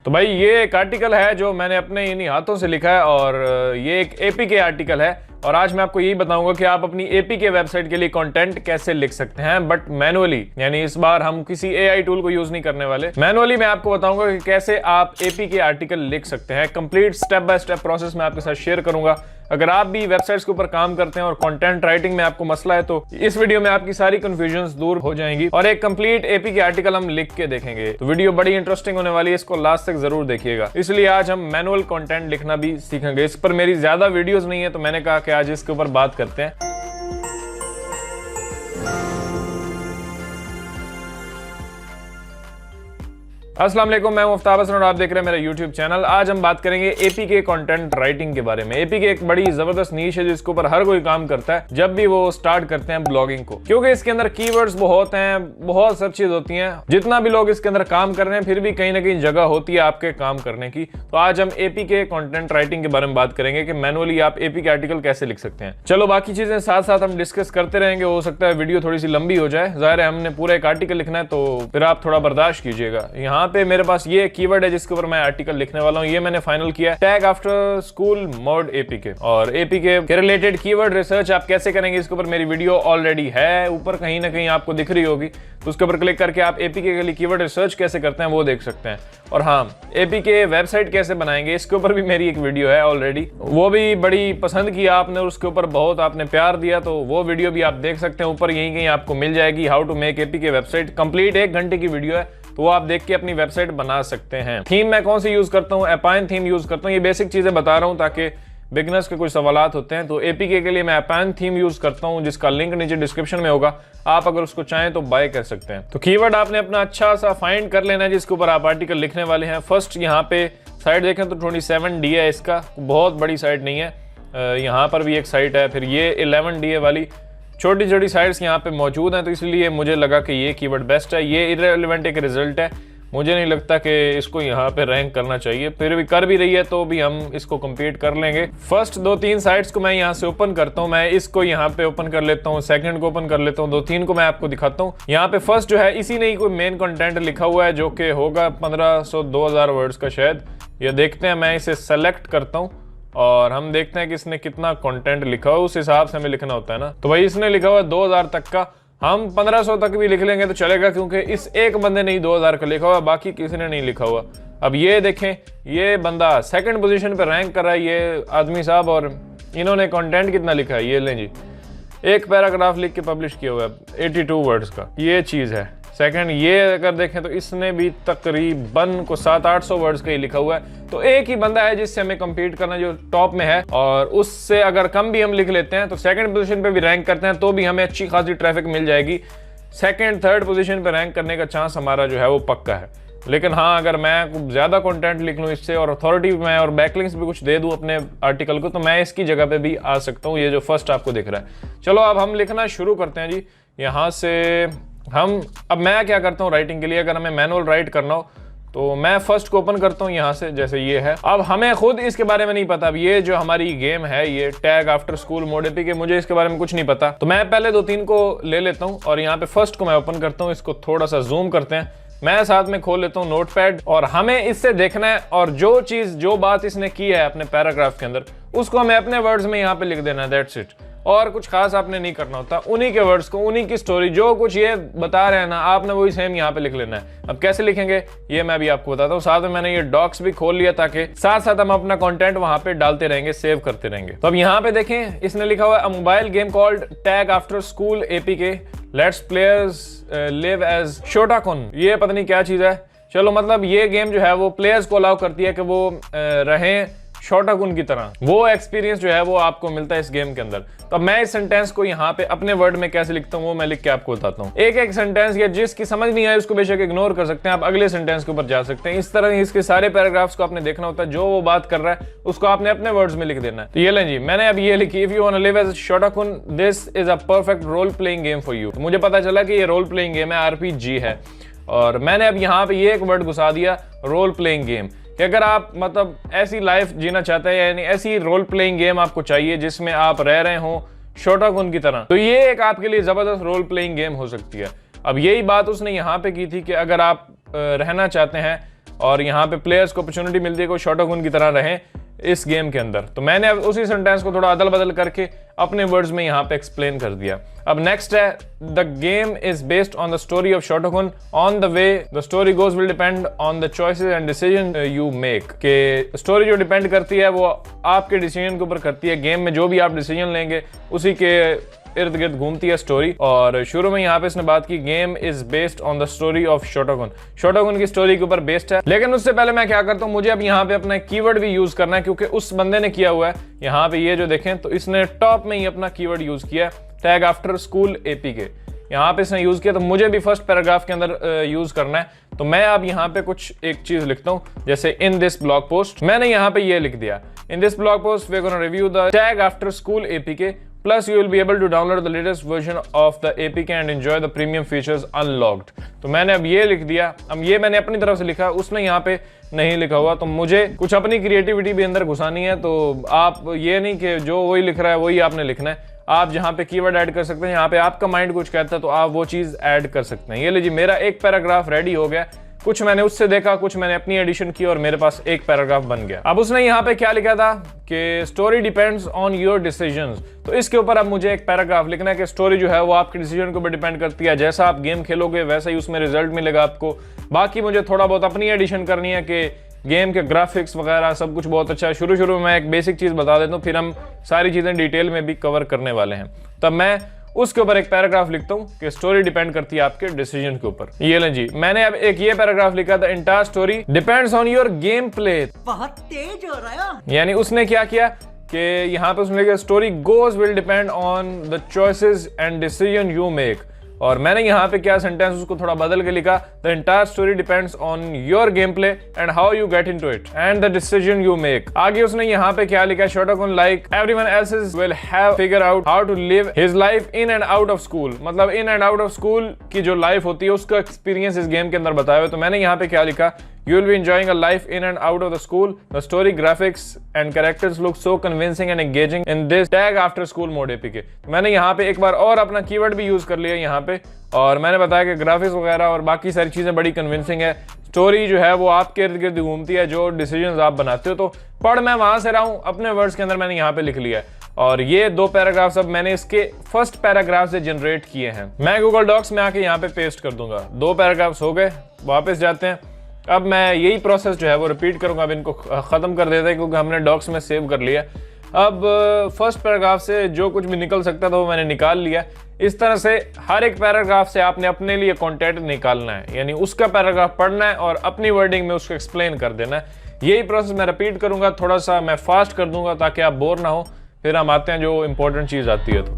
तो भाई ये एक आर्टिकल है जो मैंने अपने इन्हीं हाथों से लिखा है और ये एक एपीके आर्टिकल है और आज मैं आपको यही बताऊंगा कि आप अपनी एपीके वेबसाइट के लिए कंटेंट कैसे लिख सकते हैं बट मैनुअली। यानी इस बार हम किसी एआई टूल को यूज नहीं करने वाले, मैनुअली मैं आपको बताऊंगा कि कैसे आप एपीके आर्टिकल लिख सकते हैं। Complete step by step process मैं आपके साथ शेयर करूंगा। अगर आप भी वेबसाइट्स के ऊपर काम करते हैं और कंटेंट राइटिंग में आपको मसला है तो इस वीडियो में आपकी सारी कंफ्यूजन्स दूर हो जाएंगी और एक कंप्लीट एपीके आर्टिकल हम लिख के देखेंगे। तो वीडियो बड़ी इंटरेस्टिंग होने वाली है, इसको लास्ट तक जरूर देखिएगा। इसलिए आज हम मैनुअल कंटेंट लिखना भी सीखेंगे। इस पर मेरी ज्यादा वीडियोस नहीं है तो मैंने कहा कि आज इसके ऊपर बात करते हैं। अस्सलाम वालेकुम, मैं मुफ्ताब हसन और आप देख रहे हैं मेरा यूट्यूब चैनल। आज हम बात करेंगे एपीके कंटेंट राइटिंग के बारे में। एपीके एक बड़ी जबरदस्त नीश है जिसके ऊपर हर कोई काम करता है जब भी वो स्टार्ट करते हैं ब्लॉगिंग को, क्योंकि इसके अंदर कीवर्ड्स बहुत हैं, बहुत सब चीज होती हैं। जितना भी लोग इसके अंदर काम कर रहे हैं फिर भी कहीं ना कहीं जगह होती है आपके काम करने की। तो आज हम एपीके कंटेंट राइटिंग के बारे में बात करेंगे कि मैनुअली आप एपीके आर्टिकल कैसे लिख सकते हैं। चलो बाकी चीजें साथ साथ हम डिस्कस करते रहेंगे। हो सकता है वीडियो थोड़ी सी लंबी हो जाए, जाहिर है हमने पूरा एक आर्टिकल लिखना है तो फिर आप थोड़ा बर्दाश्त कीजिएगा। यहाँ पे मेरे पास ये कीवर्ड है जिसके ऊपर मैं आर्टिकल लिखने वाला हूँ। ये मैंने फाइनल किया है, tag after school mod APK. और एपीके के रिलेटेड कीवर्ड रिसर्च आप कैसे करेंगे इसके ऊपर मेरी वीडियो ऑलरेडी है, ऊपर कहीं ना कहीं आपको दिख रही होगी। तो उसके ऊपर क्लिक करके आप एपीके के लिए कीवर्ड रिसर्च कैसे करते हैं वो देख सकते हैं। और हाँ, एपीके वेबसाइट कैसे बनाएंगे इसके ऊपर भी मेरी एक वीडियो है ऑलरेडी, वो भी बड़ी पसंद की आपने और उसके ऊपर बहुत आपने प्यार दिया, तो वो वीडियो भी आप देख सकते हैं। ऊपर यहीं कहीं आपको मिल जाएगी, how to make APK website. Complete 1 घंटे की वीडियो है, तो वो आप देख के अपनी वेबसाइट बना सकते हैं। थीम मैं कौन सी यूज करता हूँ, एपाइन थीम यूज करता हूँ। ये बेसिक चीजें बता रहा हूँ ताकि बिगनर्स के कुछ सवालात होते हैं। तो एपीके के लिए मैं एपाइन थीम यूज करता हूँ जिसका लिंक नीचे डिस्क्रिप्शन में होगा, आप अगर उसको चाहें तो बाय कर सकते हैं। तो कीवर्ड आपने अपना अच्छा सा फाइंड कर लेना है जिसके ऊपर आप आर्टिकल लिखने वाले हैं। फर्स्ट यहाँ पे साइट देखें तो 27D है, इसका बहुत बड़ी साइट नहीं है। यहाँ पर भी एक साइट है, फिर ये 11D वाली छोटी छोटी साइट्स यहाँ पे मौजूद हैं, तो इसलिए मुझे लगा कि ये कीवर्ड बेस्ट है। ये इररिलेवेंट एक रिजल्ट है, मुझे नहीं लगता कि इसको यहाँ पे रैंक करना चाहिए, फिर भी कर भी रही है तो भी हम इसको कंप्लीट कर लेंगे। फर्स्ट 2-3 साइट्स को मैं यहाँ से ओपन करता हूँ। मैं इसको यहाँ पे ओपन कर लेता हूँ, सेकंड को ओपन कर लेता हूँ, 2-3 को मैं आपको दिखाता हूँ। यहाँ पे फर्स्ट जो है इसी ने ही कोई मेन कंटेंट लिखा हुआ है जो कि होगा 1500-2000 वर्ड्स का शायद। ये देखते हैं, मैं इसे सेलेक्ट करता हूँ और हम देखते हैं कि इसने कितना कंटेंट लिखा हुआ, उस हिसाब से हमें लिखना होता है ना। तो भाई इसने लिखा हुआ 2000 तक का, हम 1500 तक भी लिख लेंगे तो चलेगा, क्योंकि इस एक बंदे ने ही 2000 का लिखा हुआ, बाकी किसी ने नहीं लिखा हुआ। अब ये देखें, ये बंदा सेकंड पोजीशन पे रैंक कर रहा है, ये आदमी साहब, और इन्होंने कंटेंट कितना लिखा है ये लें जी, एक पैराग्राफ लिख के पब्लिश किया हुआ है 82 वर्ड्स का, ये चीज है। सेकंड ये अगर देखें तो इसने भी तकरीबन को 700-800 वर्ड्स का ही लिखा हुआ है। तो एक ही बंदा है जिससे हमें compete करना, जो टॉप में है, और उससे अगर कम भी हम लिख लेते हैं तो सेकंड पोजीशन पे भी रैंक करते हैं तो भी हमें अच्छी खासी ट्रैफिक मिल जाएगी। सेकंड थर्ड पोजीशन पे रैंक करने का चांस हमारा जो है वो पक्का है। लेकिन हाँ, अगर मैं ज्यादा कंटेंट लिख लूँ इससे और अथॉरिटी में और बैकलिंक्स भी कुछ दे दूँ अपने आर्टिकल को, तो मैं इसकी जगह पे भी आ सकता हूँ। ये जो फर्स्ट आपको दिख रहा है। चलो अब हम लिखना शुरू करते हैं जी। यहाँ से अब मैं क्या करता हूँ राइटिंग के लिए, अगर हमें मैनुअल राइट करना हो तो मैं फर्स्ट को ओपन करता हूँ यहाँ से, जैसे ये है। अब हमें खुद इसके बारे में नहीं पता, अब ये जो हमारी गेम है ये tag after school mod APK, मुझे इसके बारे में कुछ नहीं पता। तो मैं पहले 2-3 को ले लेता हूँ और यहाँ पे फर्स्ट को मैं ओपन करता हूँ। इसको थोड़ा सा जूम करते हैं, मैं साथ में खोल लेता हूँ नोटपैड, और हमें इससे देखना है और जो बात इसने की है अपने पैराग्राफ के अंदर उसको हमें अपने वर्ड्स में यहाँ पे लिख देना है, दैट्स इट। और कुछ खास आपने नहीं करना होता, उन्हीं के वर्ड्स को, उन्हीं की स्टोरी, जो कुछ ये बता रहे हैं ना, आपने वही सेम यहाँ पे लिख लेना है। अब कैसे लिखेंगे ये मैं भी आपको बताता हूँ। साथ में मैंने ये डॉक्स भी खोल लिया ताकि साथ साथ हम अपना कंटेंट वहां पे डालते रहेंगे, सेव करते रहेंगे। तो अब यहाँ पे देखें, इसने लिखा हुआ है mobile game called tag after school APK, let's players live as Shotakun. ये पता नहीं क्या चीज है। चलो मतलब ये गेम जो है वो प्लेयर्स को अलाउ करती है कि वो रहें शोटाकुन की तरह, वो एक्सपीरियंस जो है वो आपको मिलता है इस गेम के अंदर। तो मैं इस सेंटेंस को यहाँ पे अपने वर्ड में कैसे लिखता हूँ वो मैं लिख के आपको बताता हूँ। एक एक सेंटेंस या जिसकी समझ नहीं आए उसको बेशक इग्नोर कर सकते हैं, आप अगले सेंटेंस के ऊपर जा सकते हैं। इस तरह इसके सारे पैराग्राफ्स को आपने देखना होता है, जो वो बात कर रहा है उसको आपने अपने वर्ड्स में लिख देना है। तो ये लें जी, मैंने अब ये लिखी, if you want to live as Shotakun this is a perfect role playing game for you. मुझे पता चला कि ये रोल प्लेइंग गेम है, आरपीजी है, और मैंने अब यहाँ पे ये एक वर्ड घुसा दिया, रोल प्लेइंग गेम। कि अगर आप मतलब ऐसी लाइफ जीना चाहते हैं, यानी ऐसी रोल प्लेइंग गेम आपको चाहिए जिसमें आप रह रहे हो शोटाकुन की तरह, तो ये एक आपके लिए जबरदस्त रोल प्लेइंग गेम हो सकती है। अब यही बात उसने यहाँ पे की थी कि अगर आप रहना चाहते हैं और यहाँ पे प्लेयर्स को अपॉर्चुनिटी मिलती है कि शॉटगन की तरह रहें इस गेम के अंदर। तो मैंने अब उसी सेंटेंस को थोड़ा अदल बदल करके अपने वर्ड्स में यहाँ पे एक्सप्लेन कर दिया। अब नेक्स्ट है, the game is based on the story of shotgun, on the way the story goes will depend on the choices and decision you make. के स्टोरी जो डिपेंड करती है वो आपके डिसीजन के ऊपर करती है। गेम में जो भी आप डिसीजन लेंगे उसी के इर्द गिर्द घूमती है स्टोरी। और शुरू में यहाँ पे इसने बात की game is based on the story of shotgun, shotgun की स्टोरी के ऊपर बेस्ड है। लेकिन उससे पहले मैं क्या करता हूँ, मुझे अब यहाँ पे अपना कीवर्ड भी यूज करना है, क्योंकि उस बंदे ने किया हुआ है। यहाँ पे ये जो देखें तो इसने टॉप में ही अपना कीवर्ड यूज किया है, टैग आफ्टर स्कूल APK। यहाँ पे इसने यूज किया, तो मुझे भी फर्स्ट पैराग्राफ के अंदर यूज करना है। तो मैं अब यहाँ पे कुछ एक चीज लिखता हूँ, जैसे इन दिस ब्लॉग पोस्ट मैंने यहाँ पे ये लिख दिया, in this blog post we are gonna review the tag after school APK plus you will be able to download the latest version of the APK and enjoy the premium features unlocked। तो मैंने अब ये लिख दिया। अब ये मैंने अपनी तरफ से लिखा, उसने यहाँ पे नहीं लिखा हुआ, तो मुझे कुछ अपनी क्रिएटिविटी भी अंदर घुसानी है। तो आप ये नहीं कि जो वही लिख रहा है वही आपने लिखना है, आप जहाँ पे कीवर्ड ऐड कर सकते हैं, यहाँ पे आपका माइंड कुछ कहता है तो आप वो चीज ऐड कर सकते हैं। ये लीजिए मेरा एक पैराग्राफ रेडी हो गया, कुछ मैंने उससे देखा, कुछ मैंने अपनी एडिशन की और मेरे पास एक पैराग्राफ बन गया। अब उसने यहाँ पे क्या लिखा था कि story depends on your decisions. तो इसके ऊपर अब मुझे एक पैराग्राफ लिखना है कि स्टोरी जो है वो आपके डिसीजन के ऊपर डिपेंड करती है। जैसा आप गेम खेलोगे वैसा ही उसमें रिजल्ट मिलेगा आपको। बाकी मुझे थोड़ा बहुत अपनी एडिशन करनी है कि गेम के ग्राफिक्स वगैरह सब कुछ बहुत अच्छा है। शुरू में मैं एक बेसिक चीज बता देता हूँ, फिर हम सारी चीजें डिटेल में भी कवर करने वाले हैं। तब मैं उसके ऊपर एक पैराग्राफ लिखता हूँ कि स्टोरी डिपेंड करती है आपके डिसीजन के ऊपर। ये लें जी, मैंने अब एक ये पैराग्राफ लिखा था, entire story depends on your game play. बहुत तेज हो रहा है। यानी उसने क्या किया कि यहाँ पे उसने लिखा story goes will depend on the choices and decision you make. और मैंने यहाँ पे क्या सेंटेंस उसको थोड़ा बदल के लिखा, the entire story depends on your gameplay and how you get into it and the decision you make. आगे उसने यहाँ पे क्या लिखा, Shotakun like everyone else's will have figure out how to live his life in and out of school. मतलब in and out of school की जो life होती है उसका एक्सपीरियंस इस गेम के अंदर बताया हुआ। तो मैंने यहाँ पे क्या लिखा, you will be enjoying a life in and out of the school. The story, graphics and characters look so convincing and engaging in this tag after school mode APK। मैंने यहाँ पे एक बार और अपना कीवर्ड भी यूज कर लिया यहाँ पे, और मैंने बताया कि ग्राफिक्स वगैरह और बाकी सारी चीजें बड़ी कन्विंसिंग है। स्टोरी जो है वो आपके इर्द गिर्द घूमती है, जो डिसीजंस आप बनाते हो। तो पढ़ मैं वहां से रहा हूँ, अपने वर्ड्स के अंदर मैंने यहाँ पे लिख लिया है। और ये दो पैराग्राफ्स अब मैंने इसके फर्स्ट पैराग्राफ से जनरेट किए हैं। मैं गूगल डॉक्स में आके यहाँ पे पेस्ट कर दूंगा। दो पैराग्राफ्स हो गए, वापस जाते हैं। अब मैं यही प्रोसेस जो है वो रिपीट करूंगा। अब इनको खत्म कर देते हैं क्योंकि हमने डॉक्स में सेव कर लिया। अब फर्स्ट पैराग्राफ से जो कुछ भी निकल सकता था वो मैंने निकाल लिया। इस तरह से हर एक पैराग्राफ से आपने अपने लिए कंटेंट निकालना है, यानी उसका पैराग्राफ पढ़ना है और अपनी वर्डिंग में उसको एक्सप्लेन कर देना है। यही प्रोसेस मैं रिपीट करूंगा, थोड़ा सा मैं फास्ट कर दूंगा ताकि आप बोर ना हो। फिर हम आते हैं जो इंपॉर्टेंट चीज आती है। तो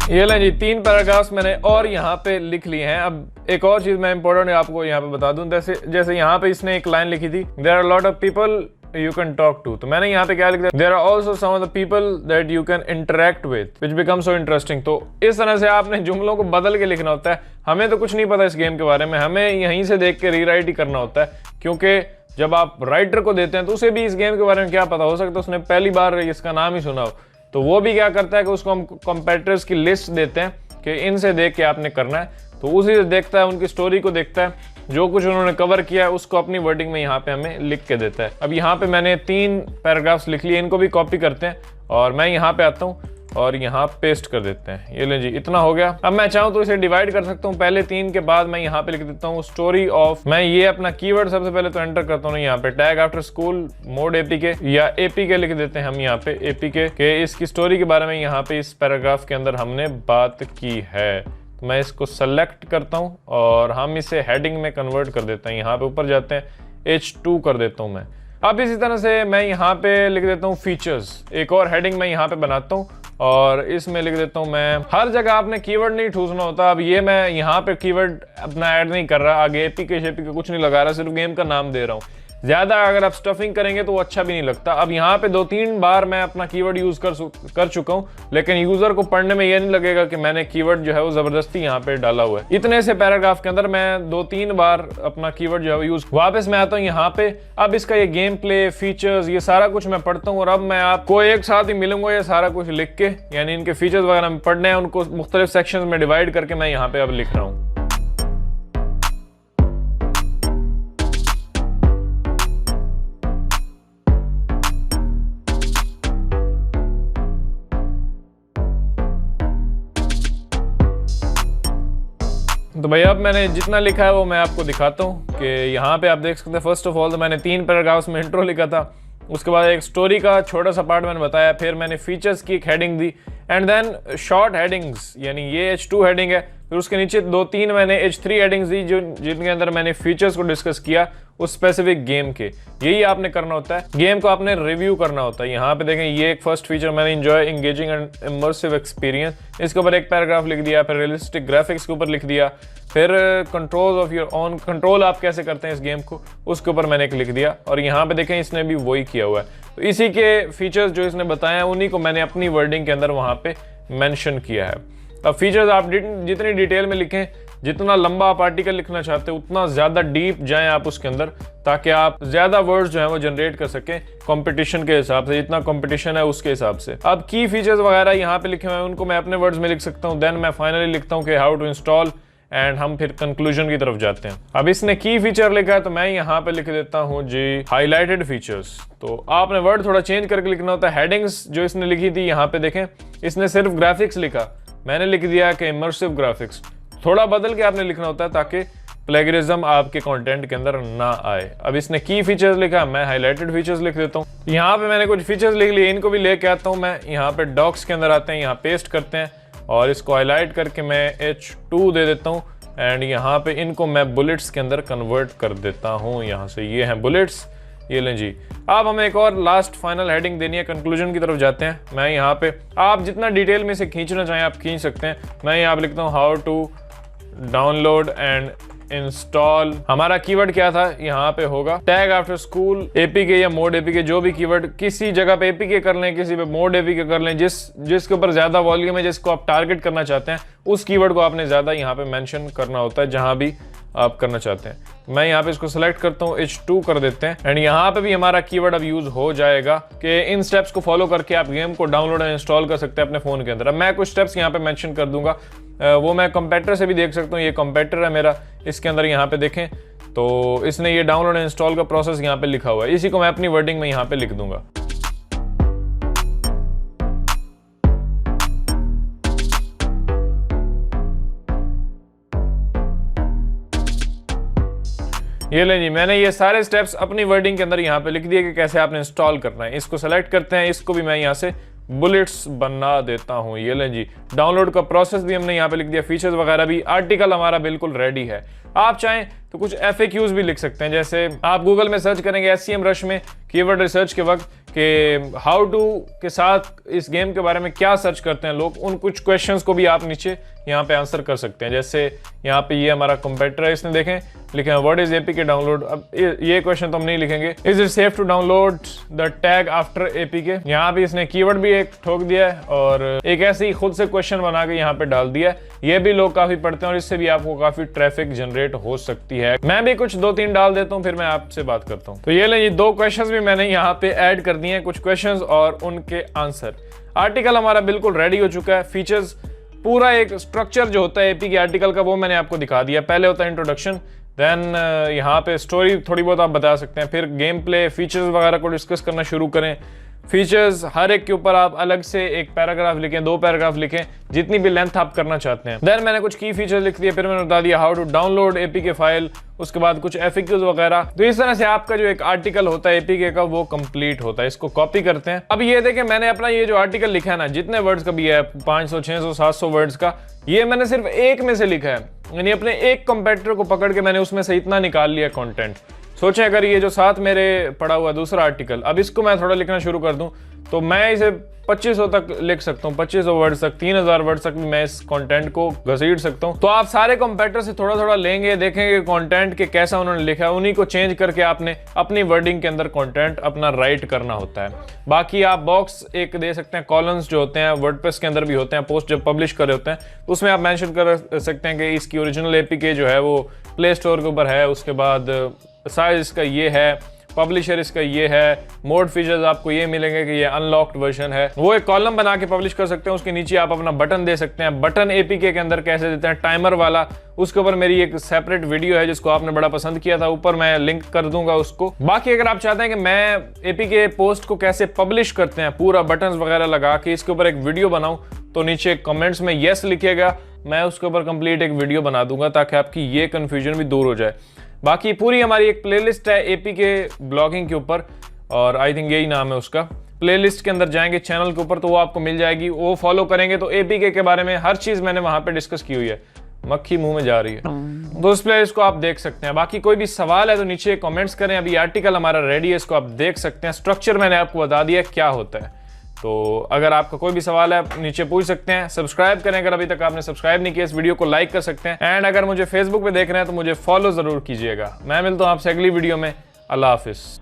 ये लें जी, 3 पैराग्राफ्स मैंने और यहाँ पे लिख लिए हैं। अब एक और चीज मैं इंपॉर्टेंट आपको यहाँ पे बता दूं, जैसे यहाँ पे इसने एक लाइन लिखी थी, there are lot of people you can talk to. तो मैंने यहाँ पे क्या लिख दिया, there are also some of the people that you can interact with which become so interesting. तो इस तरह से आपने जुमलों को बदल के लिखना होता है। हमें तो कुछ नहीं पता इस गेम के बारे में, हमें यहीं से देख के रीराइट ही करना होता है, क्योंकि जब आप राइटर को देते हैं तो उसे भी इस गेम के बारे में क्या पता, हो सकता है उसने पहली बार इसका नाम ही सुना हो। तो वो भी क्या करता है कि उसको हम कंपेटिटर्स की लिस्ट देते हैं कि इनसे देख के आपने करना है। तो उसी से देखता है, उनकी स्टोरी को देखता है, जो कुछ उन्होंने कवर किया है उसको अपनी वर्डिंग में यहाँ पे हमें लिख के देता है। अब यहाँ पे मैंने 3 पैराग्राफ्स लिख लिए, इनको भी कॉपी करते हैं और मैं यहाँ पे आता हूँ और यहाँ पेस्ट कर देते हैं। ये ले जी, इतना हो गया। अब मैं चाहूँ तो इसे डिवाइड कर सकता हूँ, पहले 3 के बाद मैं यहाँ पे लिख देता हूँ स्टोरी ऑफ। मैं ये अपना कीवर्ड सबसे पहले तो एंटर करता हूँ यहाँ पे, tag after school mode APK या APK लिख देते हैं हम यहाँ पे APK के। इसकी स्टोरी के बारे में यहाँ पे इस पैराग्राफ के अंदर हमने बात की है। तो मैं इसको सेलेक्ट करता हूँ और हम इसे हेडिंग में कन्वर्ट कर देते हैं। यहाँ पे ऊपर जाते हैं, H2 कर देता हूँ मैं। अब इसी तरह से मैं यहाँ पे लिख देता हूँ फीचर्स, एक और हेडिंग मैं यहाँ पे बनाता हूँ और इसमें लिख देता हूँ मैं। हर जगह आपने कीवर्ड नहीं ठूसना होता। अब ये मैं यहाँ पे कीवर्ड अपना ऐड नहीं कर रहा, आगे APK शेपीके कुछ नहीं लगा रहा, सिर्फ गेम का नाम दे रहा हूँ। ज्यादा अगर आप स्टफिंग करेंगे तो वो अच्छा भी नहीं लगता। अब यहाँ पे 2-3 बार मैं अपना कीवर्ड यूज कर चुका हूँ, लेकिन यूजर को पढ़ने में ये नहीं लगेगा कि मैंने कीवर्ड जो है वो जबरदस्ती यहाँ पे डाला हुआ है। इतने से पैराग्राफ के अंदर मैं 2-3 बार अपना कीवर्ड जो है यूज। वापस मैं आता हूँ यहाँ पे, अब इसका ये गेम प्ले, फीचर्स, ये सारा कुछ मैं पढ़ता हूँ और अब मैं आपको एक साथ ही मिलूंगा ये सारा कुछ लिख के, यानी इनके फीचर्स वगैरह में पढ़ने हैं, उनको मुख्तलिफ सेक्शन में डिवाइड करके मैं यहाँ पे अब लिख रहा हूँ। तो भाई अब मैंने जितना लिखा है वो मैं आपको दिखाता हूँ कि यहाँ पे आप देख सकते हैं। फर्स्ट ऑफ ऑल तो मैंने 3 पैराग्राफ्स में इंट्रो लिखा था, उसके बाद एक स्टोरी का छोटा सा पार्ट मैंने बताया, फिर मैंने फीचर्स की एक हेडिंग दी एंड देन शॉर्ट हेडिंग्स, यानी ये H2 हेडिंग है, फिर उसके नीचे 2-3 मैंने H3 हेडिंग्स दी जिनके अंदर मैंने फीचर्स को डिस्कस किया उस स्पेसिफिक गेम के। यही आपने करना होता है, गेम को आपने रिव्यू करना होता है। यहाँ पे देखें ये एक फर्स्ट फीचर मैंने enjoy engaging and immersive experience, इसके ऊपर एक पैराग्राफ लिख दिया, फिर रियलिस्टिक ग्राफिक्स के ऊपर लिख दिया, फिर control of your own, control आप कैसे करते हैं इस गेम को, उसके ऊपर मैंने एक लिख दिया। और यहाँ पे देखें इसने भी वही किया हुआ है, तो इसी के फीचर्स जो इसने बताए हैं उन्हीं को मैंने अपनी वर्डिंग के अंदर वहाँ पे मेंशन किया है। अब फीचर्स आप जितनी डिटेल में लिखें, जितना लंबा आप आर्टिकल लिखना चाहते हैं उतना ज़्यादा डीप जाएं आप उसके अंदर, ताकि आप ज़्यादा वर्ड्स जो हैं वो जनरेट कर सकें कंपटीशन के हिसाब से, जितना कंपटीशन है उसके हिसाब से। अब की फीचर्स वगैरह यहाँ पे लिखे हुए हैं उनको मैं अपने वर्ड्स में लिख सकता हूँ, देन मैं फाइनली लिखता हूँ कि हाउ टू इंस्टॉल एंड हम फिर कंक्लूजन की तरफ जाते हैं। अब इसने की फीचर लिखा है तो मैं यहाँ पे लिख देता हूँ जी हाईलाइटेड फीचर्स। तो आपने वर्ड थोड़ा चेंज करके लिखना होता है। हेडिंग्स जो इसने लिखी थी यहाँ पे देखें, इसने सिर्फ ग्राफिक्स लिखा, मैंने लिख दिया कि इमर्सिव ग्राफिक्स। थोड़ा बदल के आपने लिखना होता है ताकि प्लेगरिज्म आपके कंटेंट के अंदर ना आए। अब इसने की फीचर्स लिखा, मैं हाईलाइटेड फीचर्स लिख देता हूँ। यहाँ पे मैंने कुछ फीचर्स लिख लिए, इनको भी लेके आता हूँ मैं। यहाँ पे डॉक्स के अंदर आते हैं, यहाँ पेस्ट करते हैं और इसको हाईलाइट करके मैं H2 दे देता हूँ एंड यहाँ पे इनको मैं बुलेट्स के अंदर कन्वर्ट कर देता हूँ। यहाँ से ये हैं बुलेट्स, ये लें जी। अब हमें एक और लास्ट फाइनल हेडिंग देनी है, कंक्लूजन की तरफ जाते हैं। मैं यहाँ पे, आप जितना डिटेल में से खींचना चाहें आप खींच सकते हैं। मैं यहाँ पे लिखता हूँ how to download and install. हमारा कीवर्ड क्या था, यहाँ पे होगा टैग आफ्टर स्कूल एपीके या मोड एपीके, जो भी कीवर्ड किसी जगह पे एपीके कर लें, किसी पे मोड एपीके कर लें, जिसके ऊपर ज्यादा वॉल्यूम है, जिसको आप टारगेट करना चाहते हैं, उस कीवर्ड को आपने ज्यादा यहाँ पे मेंशन करना होता है जहां भी आप करना चाहते हैं। मैं यहाँ पे इसको सेलेक्ट करता हूँ, H2 कर देते हैं एंड यहाँ पे भी हमारा कीवर्ड अब यूज हो जाएगा कि इन स्टेप्स को फॉलो करके आप गेम को डाउनलोड एंड इंस्टॉल कर सकते हैं अपने फोन के अंदर। अब मैं कुछ स्टेप्स यहाँ पे मेंशन कर दूंगा, वो मैं कंपेटर से भी देख सकता हूँ। ये कंपेटर है मेरा, इसके अंदर यहाँ पे देखें तो इसने ये डाउनलोड एंड इंस्टॉल का प्रोसेस यहाँ पे लिखा हुआ है, इसी को मैं अपनी वर्डिंग में यहाँ पे लिख दूंगा। ये ले जी, मैंने ये सारे स्टेप्स अपनी वर्डिंग के अंदर यहाँ पे लिख दिए कि कैसे आपने इंस्टॉल करना है। इसको सेलेक्ट करते हैं, इसको भी मैं यहाँ से बुलेट्स बना देता हूँ। ये लें जी, डाउनलोड का प्रोसेस भी हमने यहाँ पे लिख दिया, फीचर्स वगैरह भी। आर्टिकल हमारा बिल्कुल रेडी है। आप चाहें तो कुछ FAQs भी लिख सकते हैं, जैसे आप गूगल में सर्च करेंगे SCM रश में कीवर्ड रिसर्च के वक्त कि हाउ टू के साथ इस गेम के बारे में क्या सर्च करते हैं लोग, उन कुछ क्वेश्चंस को भी आप नीचे यहाँ पे आंसर कर सकते हैं। जैसे यहाँ पे ये हमारा कंपेटर है, इसने देखें लिखे व्हाट इज APK डाउनलोड। अब ये क्वेश्चन तो हम नहीं लिखेंगे, is it safe to download the tag after APK। यहाँ पे इसने कीवर्ड भी एक ठोक दिया है और एक ऐसे ही खुद से क्वेश्चन बना के यहाँ पे डाल दिया है। ये भी लोग काफी पढ़ते हैं और इससे भी आपको काफी ट्रैफिक जनरेट हो सकती है। मैं भी कुछ 2-3 डाल देता हूँ, फिर मैं आपसे बात करता हूँ। तो ये ले 2 क्वेश्चंस भी मैंने यहाँ पे ऐड कर दिए हैं, कुछ क्वेश्चंस और उनके आंसर। आर्टिकल हमारा बिल्कुल रेडी हो चुका है। फीचर्स पूरा एक स्ट्रक्चर जो होता है APK आर्टिकल का वो मैंने आपको दिखा दिया। पहले होता है इंट्रोडक्शन, देन यहाँ पे स्टोरी थोड़ी बहुत आप बता सकते हैं, फिर गेम प्ले, फीचर्स वगैरह को डिस्कस करना शुरू करें। फीचर्स हर एक के ऊपर आप अलग से एक पैराग्राफ लिखें, 2 पैराग्राफ लिखें, जितनी भी लेंथ आप करना चाहते हैं। देन मैंने कुछ की फीचर्स लिख दिए, फिर मैंने बता दिया how to download APK file, उसके बाद कुछ FAQs वगैरह। तो इस तरह से आपका जो एक आर्टिकल होता है APK का वो कंप्लीट होता है। इसको कॉपी करते हैं। अब ये देखें, मैंने अपना ये जो आर्टिकल लिखा है ना, जितने वर्ड्स का भी है 500, 600, 700 वर्ड्स का, ये मैंने सिर्फ एक में से लिखा है, यानी अपने एक कंपेटिटर को पकड़ के मैंने उसमें से इतना निकाल लिया कंटेंट। सोचें अगर ये जो साथ मेरे पड़ा हुआ दूसरा आर्टिकल, अब इसको मैं थोड़ा लिखना शुरू कर दूं तो मैं इसे 2500 तक लिख सकता हूँ, 2500 वर्ड तक, 3000 वर्ड तक भी मैं इस कंटेंट को घसीट सकता हूँ। तो आप सारे कंपेटर से थोड़ा थोड़ा लेंगे, देखेंगे कंटेंट के कैसा उन्होंने लिखा है, उन्हीं को चेंज करके आपने अपनी वर्डिंग के अंदर कंटेंट अपना राइट करना होता है। बाकी आप बॉक्स एक दे सकते हैं, कॉलम्स जो होते हैं वर्डप्रेस के अंदर भी होते हैं, पोस्ट जब पब्लिश कर रहे होते हैं उसमें आप मेंशन कर सकते हैं कि इसकी ओरिजिनल एपीके जो है वो प्ले स्टोर के ऊपर है, उसके बाद साइज इसका ये है, पब्लिशर इसका ये है, मोड फीचर्स आपको ये मिलेंगे कि ये अनलॉक्ड वर्जन है। वो एक कॉलम बना के पब्लिश कर सकते हैं, उसके नीचे आप अपना बटन दे सकते हैं। बटन एपीके के अंदर कैसे देते हैं, टाइमर वाला, उसके ऊपर मेरी एक सेपरेट वीडियो है जिसको आपने बड़ा पसंद किया था, ऊपर मैं लिंक कर दूंगा उसको। बाकी अगर आप चाहते हैं कि मैं एपीके पोस्ट को कैसे पब्लिश करते हैं पूरा बटन वगैरह लगा के इसके ऊपर एक वीडियो बनाऊं तो नीचे कमेंट्स में यस लिखिएगा, मैं उसके ऊपर कंप्लीट एक वीडियो बना दूंगा ताकि आपकी ये कंफ्यूजन भी दूर हो जाए। बाकी पूरी हमारी एक प्लेलिस्ट है एपीके ब्लॉगिंग के ऊपर और आई थिंक यही नाम है उसका। प्लेलिस्ट के अंदर जाएंगे चैनल के ऊपर तो वो आपको मिल जाएगी, वो फॉलो करेंगे तो एपीके के बारे में हर चीज़ मैंने वहाँ पे डिस्कस की हुई है। मक्खी मुंह में जा रही है तो उस प्लेलिस्ट को आप देख सकते हैं। बाकी कोई भी सवाल है तो नीचे कमेंट्स करें, अभी आर्टिकल हमारा रेडी है, इसको आप देख सकते हैं। स्ट्रक्चर मैंने आपको बता दिया क्या होता है, तो अगर आपका कोई भी सवाल है नीचे पूछ सकते हैं। सब्सक्राइब करें अगर अभी तक आपने सब्सक्राइब नहीं किया, इस वीडियो को लाइक कर सकते हैं। एंड अगर मुझे फेसबुक पे देख रहे हैं तो मुझे फॉलो जरूर कीजिएगा। मैं मिलता हूं आपसे अगली वीडियो में। अल्लाह हाफिज।